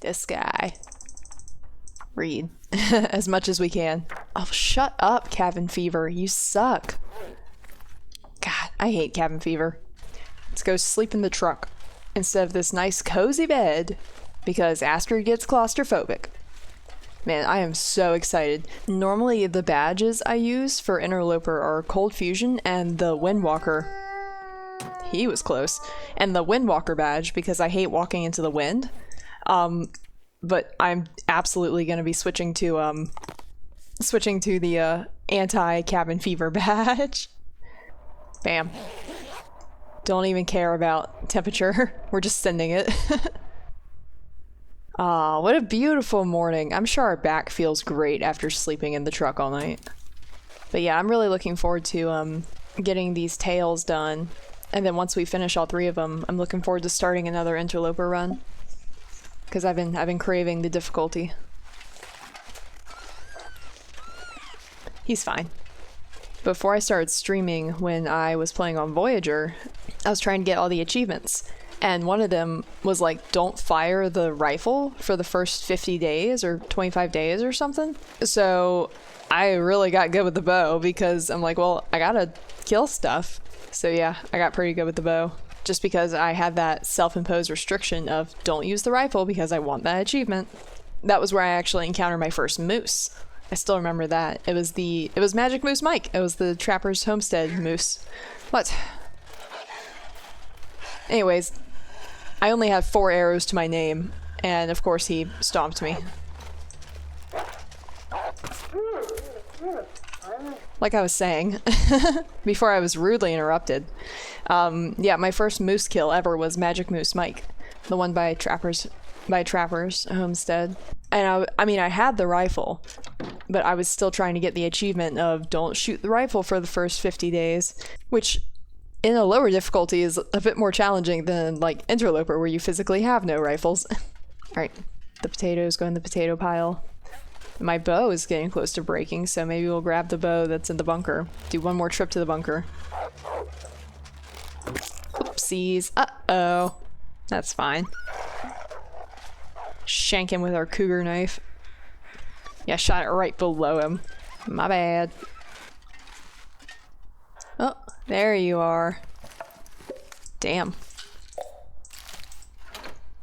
this guy. Read. As much as we can. Oh, shut up, cabin fever. You suck. God, I hate cabin fever. Let's go sleep in the truck instead of this nice cozy bed because Astrid gets claustrophobic. Man, I am so excited. Normally the badges I use for Interloper are Cold Fusion and the Windwalker. He was close. And the Windwalker badge because I hate walking into the wind. But I'm absolutely going to be switching to the anti-cabin fever badge. Bam. Don't even care about temperature. We're just sending it. Ah, what a beautiful morning. I'm sure our back feels great after sleeping in the truck all night. But yeah, I'm really looking forward to getting these tails done. And then once we finish all 3 of them, I'm looking forward to starting another Interloper run. Because I've been craving the difficulty. He's fine. Before I started streaming, when I was playing on Voyager, I was trying to get all the achievements. And one of them was like, don't fire the rifle for the first 50 days or 25 days or something. So I really got good with the bow because I'm like, well, I gotta kill stuff. So yeah, I got pretty good with the bow. Just because I had that self-imposed restriction of don't use the rifle because I want that achievement. That was where I actually encountered my first moose. I still remember that. It was Magic Moose Mike. It was the Trapper's Homestead moose. What? Anyways, I only had 4 arrows to my name, and of course he stomped me. Like I was saying, before I was rudely interrupted. Yeah, my first moose kill ever was Magic Moose Mike, the one by Trapper's Homestead. And I mean, I had the rifle, but I was still trying to get the achievement of don't shoot the rifle for the first 50 days, which in a lower difficulty is a bit more challenging than like Interloper where you physically have no rifles. Alright, the potatoes go in the potato pile. My bow is getting close to breaking, so maybe we'll grab the bow that's in the bunker. Do one more trip to the bunker. Oopsies. Uh-oh. That's fine. Shank him with our cougar knife. Yeah, shot it right below him. My bad. Oh, there you are. Damn.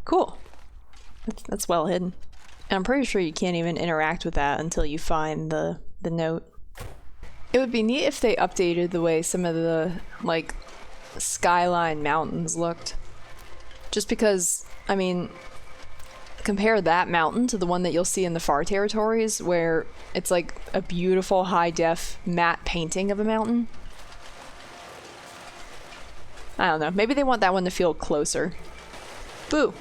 Cool. That's well hidden. And I'm pretty sure you can't even interact with that until you find the note. It would be neat if they updated the way some of the, like, skyline mountains looked. Just because, I mean, compare that mountain to the one that you'll see in the far territories where it's like a beautiful high-def matte painting of a mountain. I don't know. Maybe they want that one to feel closer. Boo!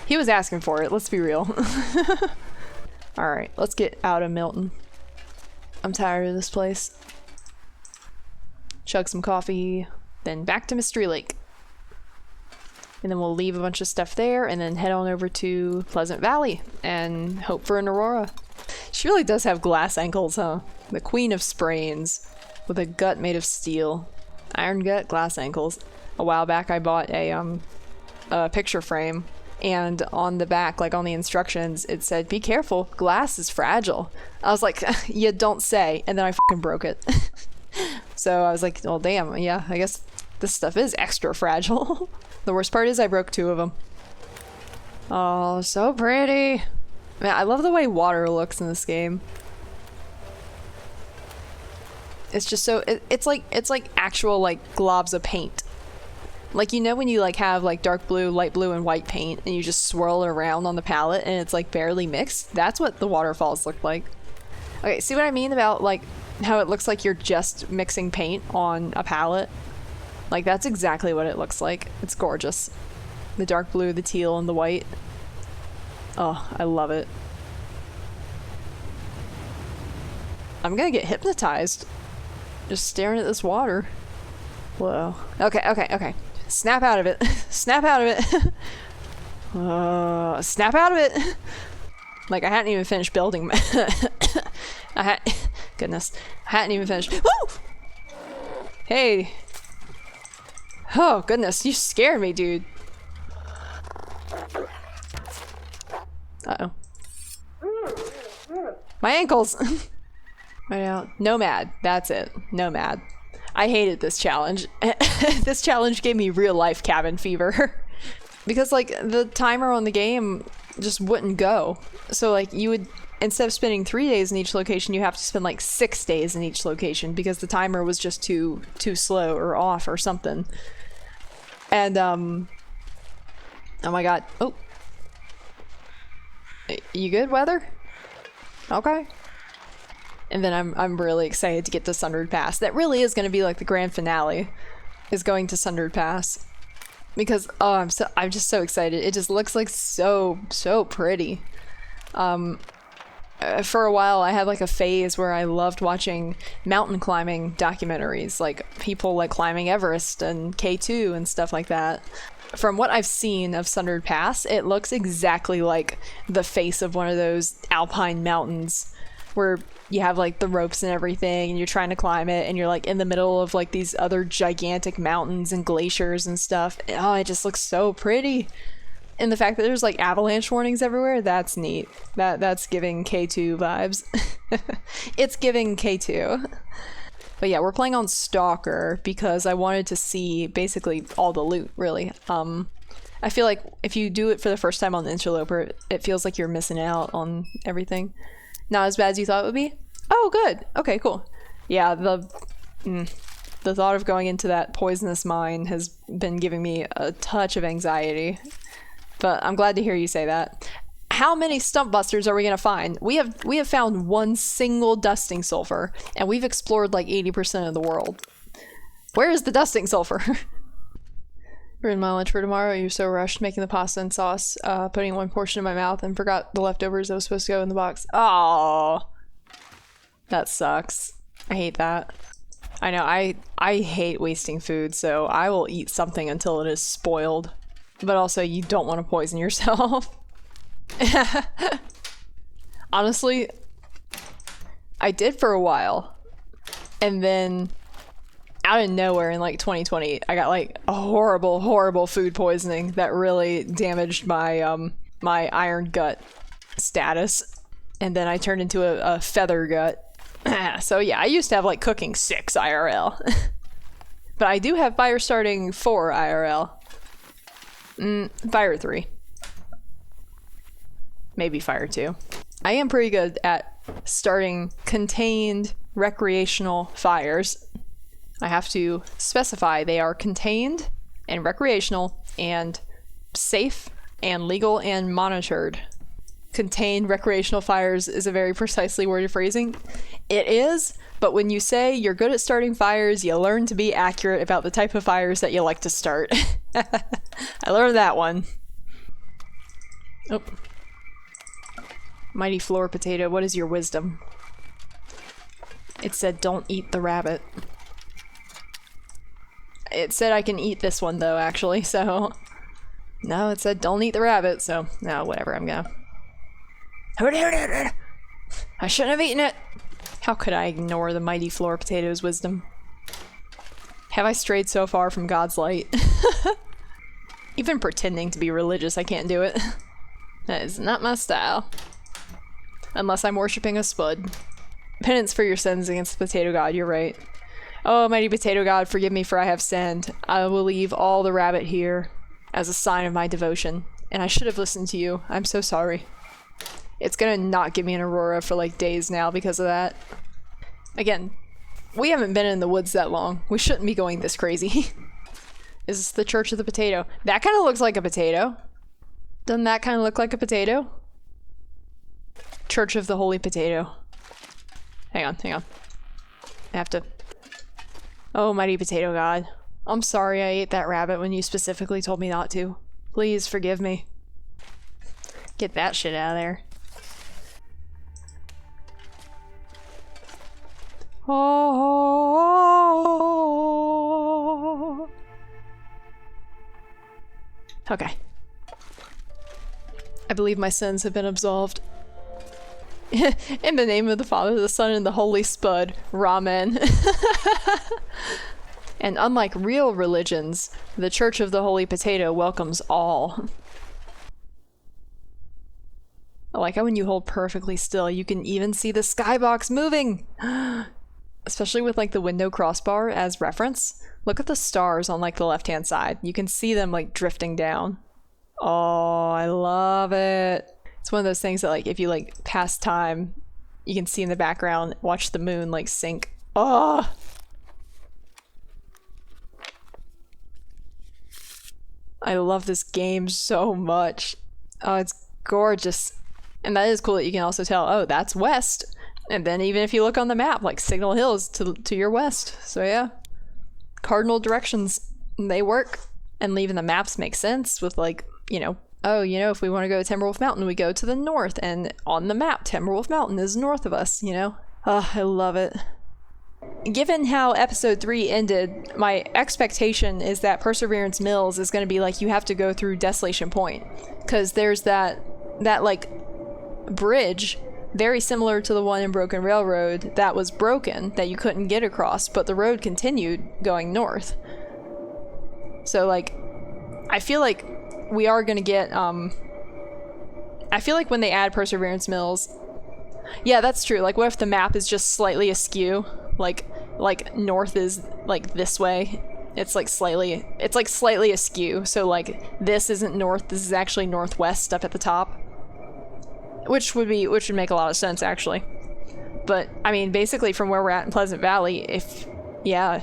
He was asking for it, let's be real. Alright, let's get out of Milton. I'm tired of this place. Chug some coffee, then back to Mystery Lake. And then we'll leave a bunch of stuff there and then head on over to Pleasant Valley and hope for an aurora. She really does have glass ankles, huh? The queen of sprains with a gut made of steel. Iron gut, glass ankles. A while back I bought a picture frame. And on the back, like on the instructions, it said, be careful, glass is fragile. I was like, you don't say. And then I fucking broke it. So I was like, well, damn, yeah, I guess this stuff is extra fragile. The worst part is I broke 2 of them. Oh, so pretty. Man, I love the way water looks in this game. It's just so, it's like actual like globs of paint. Like, you know when you like have like dark blue, light blue, and white paint and you just swirl it around on the palette and it's like barely mixed? That's what the waterfalls look like. Okay, see what I mean about like how it looks like you're just mixing paint on a palette? Like, that's exactly what it looks like. It's gorgeous. The dark blue, the teal, and the white. Oh, I love it. I'm gonna get hypnotized. Just staring at this water. Whoa. Okay. Snap out of it. Snap out of it. Snap out of it. Like, I hadn't even finished building my goodness. I hadn't even finished. Woo! Hey. Oh, goodness. You scared me, dude. Uh-oh. My ankles! Right out. Nomad. That's it. Nomad. I hated this challenge. This challenge gave me real life cabin fever. Because, like, the timer on the game just wouldn't go. So, like, you would, instead of spending 3 days in each location, you have to spend, like, 6 days in each location because the timer was just too slow or off or something. And, oh my god. Oh. You good, weather? Okay. And then I'm really excited to get to Sundered Pass. That really is going to be like the grand finale, is going to Sundered Pass. Because, oh, I'm just so excited. It just looks like so pretty. For a while, I had like a phase where I loved watching mountain climbing documentaries, like people like climbing Everest and K2 and stuff like that. From what I've seen of Sundered Pass, it looks exactly like the face of one of those alpine mountains where you have like the ropes and everything and you're trying to climb it and you're like in the middle of like these other gigantic mountains and glaciers and stuff. Oh, it just looks so pretty. And the fact that there's like avalanche warnings everywhere, that's neat. That's giving K2 vibes. It's giving K2. But yeah, we're playing on Stalker because I wanted to see basically all the loot, really. I feel like if you do it for the first time on the Interloper, it feels like you're missing out on everything. Not as bad as you thought it would be? Oh, good. Okay, cool. Yeah, the thought of going into that poisonous mine has been giving me a touch of anxiety. But I'm glad to hear you say that. How many stump busters are we going to find? We have found one single dusting sulfur, and we've explored like 80% of the world. Where is the dusting sulfur? Ruined my lunch for tomorrow. You're so rushed making the pasta and sauce, putting one portion in my mouth and forgot the leftovers that was supposed to go in the box. Oh, that sucks. I hate that. I know, I hate wasting food, so I will eat something until it is spoiled. But also, you don't want to poison yourself. Honestly, I did for a while. And then, out of nowhere in like 2020, I got like a horrible food poisoning that really damaged my my iron gut status. And then I turned into a feather gut. So yeah, I used to have like cooking 6 IRL. But I do have fire starting 4 IRL. Fire 3. Maybe fire 2. I am pretty good at starting contained recreational fires. I have to specify they are contained and recreational and safe and legal and monitored. Contained recreational fires is a very precisely worded phrasing. It is, but when you say you're good at starting fires, you learn to be accurate about the type of fires that you like to start. I learned that one. Oh. Mighty floor potato, what is your wisdom? It said don't eat the rabbit. It said I can eat this one though, actually, so... No, it said don't eat the rabbit, so... No, whatever, I'm gonna... I shouldn't have eaten it! How could I ignore the mighty floor potato's wisdom? Have I strayed so far from God's light? Even pretending to be religious, I can't do it. That is not my style. Unless I'm worshipping a spud. Penance for your sins against the potato god, you're right. Oh, mighty potato god, forgive me for I have sinned. I will leave all the rabbit here as a sign of my devotion. And I should have listened to you. I'm so sorry. It's gonna not give me an aurora for like days now because of that. Again, we haven't been in the woods that long. We shouldn't be going this crazy. Is this the Church of the Potato? That kind of looks like a potato. Doesn't that kind of look like a potato? Church of the Holy Potato. Hang on. I have to... Oh, mighty potato god. I'm sorry I ate that rabbit when you specifically told me not to. Please forgive me. Get that shit out of there. Oh. Okay. I believe my sins have been absolved. In the name of the Father, the Son, and the Holy Spud. Ramen. And unlike real religions, the Church of the Holy Potato welcomes all. I like how when you hold perfectly still, you can even see the skybox moving. Especially with like the window crossbar as reference. Look at the stars on like the left-hand side. You can see them like drifting down. Oh, I love it. It's one of those things that like if you like pass time, you can see in the background, watch the moon like sink. Oh! I love this game so much. Oh, it's gorgeous. And that is cool that you can also tell, oh, that's west. And then even if you look on the map, like Signal Hill is to your west. So yeah, cardinal directions, they work. And even the maps make sense with like, you know, oh, you know, if we want to go to Timberwolf Mountain, we go to the north. And on the map, Timberwolf Mountain is north of us, you know? Oh, I love it. Given how episode 3 ended, my expectation is that Perseverance Mills is going to be like you have to go through Desolation Point. Because there's that like bridge very similar to the one in Broken Railroad that was broken that you couldn't get across, but the road continued going north. So like I feel like we are going to get I feel like when they add Perseverance Mills, yeah, that's true. Like what if the map is just slightly askew? Like north is like this way. It's like slightly askew. So like this isn't north, this is actually northwest up at the top. Which would make a lot of sense actually. But I mean basically from where we're at in Pleasant Valley, I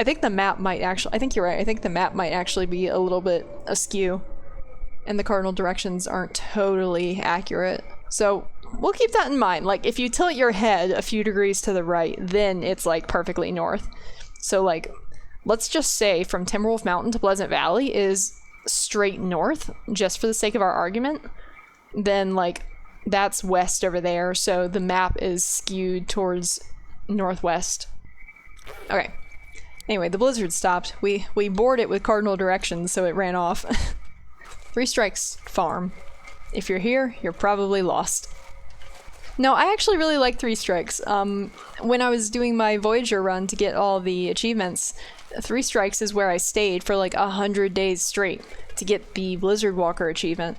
think the map might actually, I think you're right. I think the map might actually be a little bit askew and the cardinal directions aren't totally accurate. So we'll keep that in mind. Like if you tilt your head a few degrees to the right, then it's like perfectly north. So like let's just say from Timberwolf Mountain to Pleasant Valley is straight north, just for the sake of our argument. Then like that's west over there, so the map is skewed towards northwest. Okay. Anyway, the blizzard stopped. We bored it with cardinal directions, so it ran off. 3 Strikes Farm. If you're here, you're probably lost. No, I actually really like 3 Strikes. When I was doing my Voyager run to get all the achievements, 3 Strikes is where I stayed for like 100 days straight to get the Blizzard Walker achievement.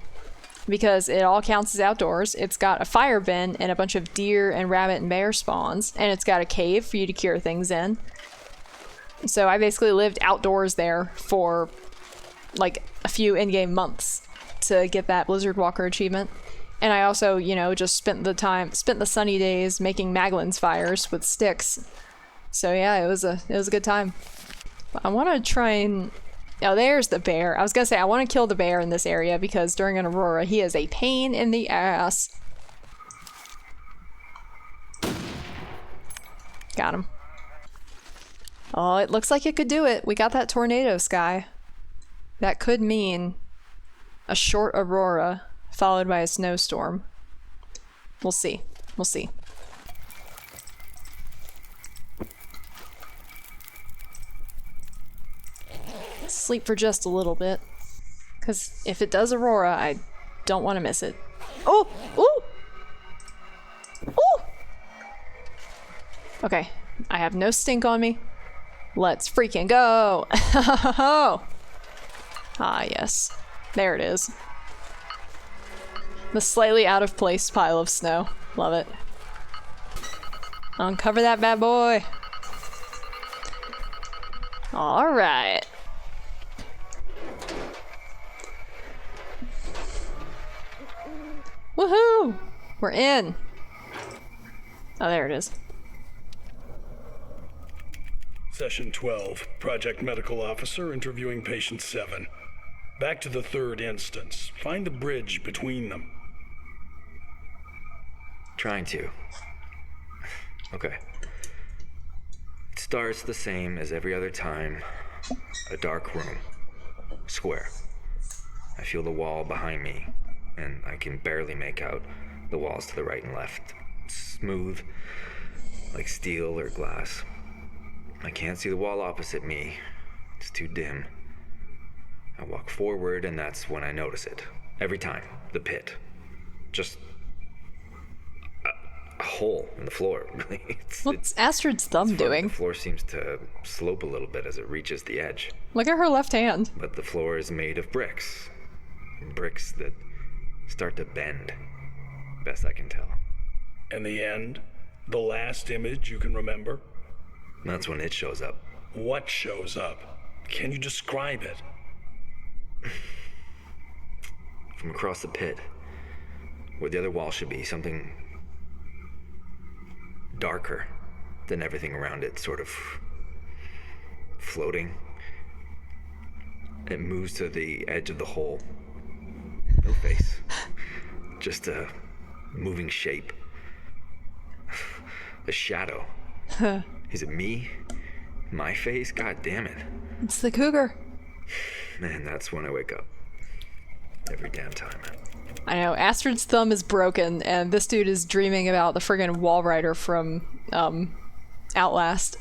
Because it all counts as outdoors. It's got a fire bin and a bunch of deer and rabbit and bear spawns, and it's got a cave for you to cure things in. So I basically lived outdoors there for like a few in-game months to get that Blizzard Walker achievement. And I also, you know, just spent the sunny days making Maglin's fires with sticks. So yeah, it was a good time. But I want to try and... Oh, there's the bear. I was gonna say, I want to kill the bear in this area because during an Aurora, he is a pain in the ass. Got him. Oh, it looks like it could do it. We got that tornado sky. That could mean a short Aurora followed by a snowstorm. We'll see. We'll see. Sleep for just a little bit, because if it does Aurora, I don't want to miss it. Oh! Ooh! Ooh! Okay, I have no stink on me. Let's freaking go! Ah, yes. There it is. The slightly out of place pile of snow. Love it. Uncover that bad boy. Alright. Woohoo! We're in! Oh, there it is. Session 12, Project Medical Officer interviewing Patient 7. Back to the 3rd instance. Find the bridge between them. Trying to. Okay. It starts the same as every other time. A dark room. Square. I feel the wall behind me, and I can barely make out the walls to the right and left. Smooth, like steel or glass. I can't see the wall opposite me. It's too dim. I walk forward, and that's when I notice it. Every time. The pit. Just a hole in the floor. What's Astrid's thumb doing? The floor seems to slope a little bit as it reaches the edge. Look at her left hand. But the floor is made of bricks. Bricks that start to bend. Best I can tell. And the end? The last image you can remember? That's when it shows up. What shows up? Can you describe it? From across the pit, where the other wall should be, something darker than everything around it, sort of floating. It moves to the edge of the hole. No face. Just a moving shape. A shadow. Is it me? My face? God damn it. It's the cougar. Man, that's when I wake up. Every damn time. I know, Astrid's thumb is broken, and this dude is dreaming about the friggin' wall rider from, Outlast.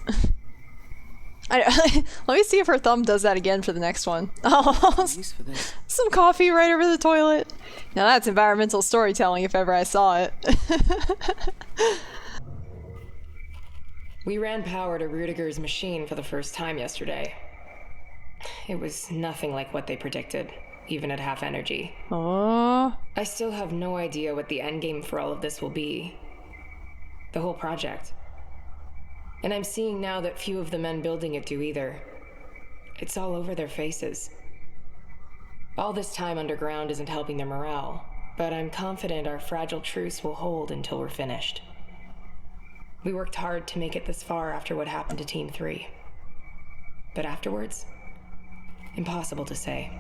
Let me see if her thumb does that again for the next one. Oh, some coffee right over the toilet. Now that's environmental storytelling if ever I saw it. We ran power to Rudiger's machine for the first time yesterday. It was nothing like what they predicted, even at half energy. Oh. I still have no idea what the endgame for all of this will be. The whole project. And I'm seeing now that few of the men building it do either. It's all over their faces. All this time underground isn't helping their morale, but I'm confident our fragile truce will hold until we're finished. We worked hard to make it this far after what happened to Team 3. But afterwards? Impossible to say.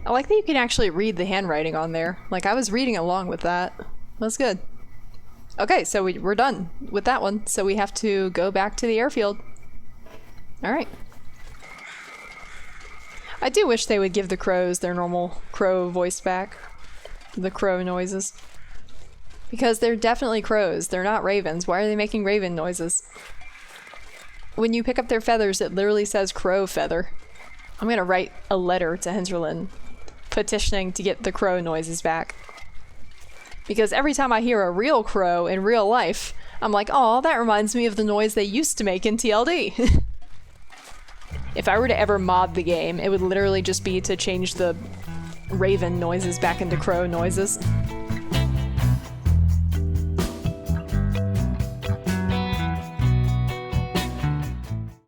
I like that you can actually read the handwriting on there. Like, I was reading along with that. That's good. Okay, so we're done with that one. So we have to go back to the airfield. All right. I do wish they would give the crows their normal crow voice back. The crow noises. Because they're definitely crows. They're not ravens. Why are they making raven noises? When you pick up their feathers, it literally says crow feather. I'm gonna write a letter to Hinterland petitioning to get the crow noises back. Because every time I hear a real crow in real life, I'm like, oh, that reminds me of the noise they used to make in TLD. If I were to ever mod the game, it would literally just be to change the raven noises back into crow noises.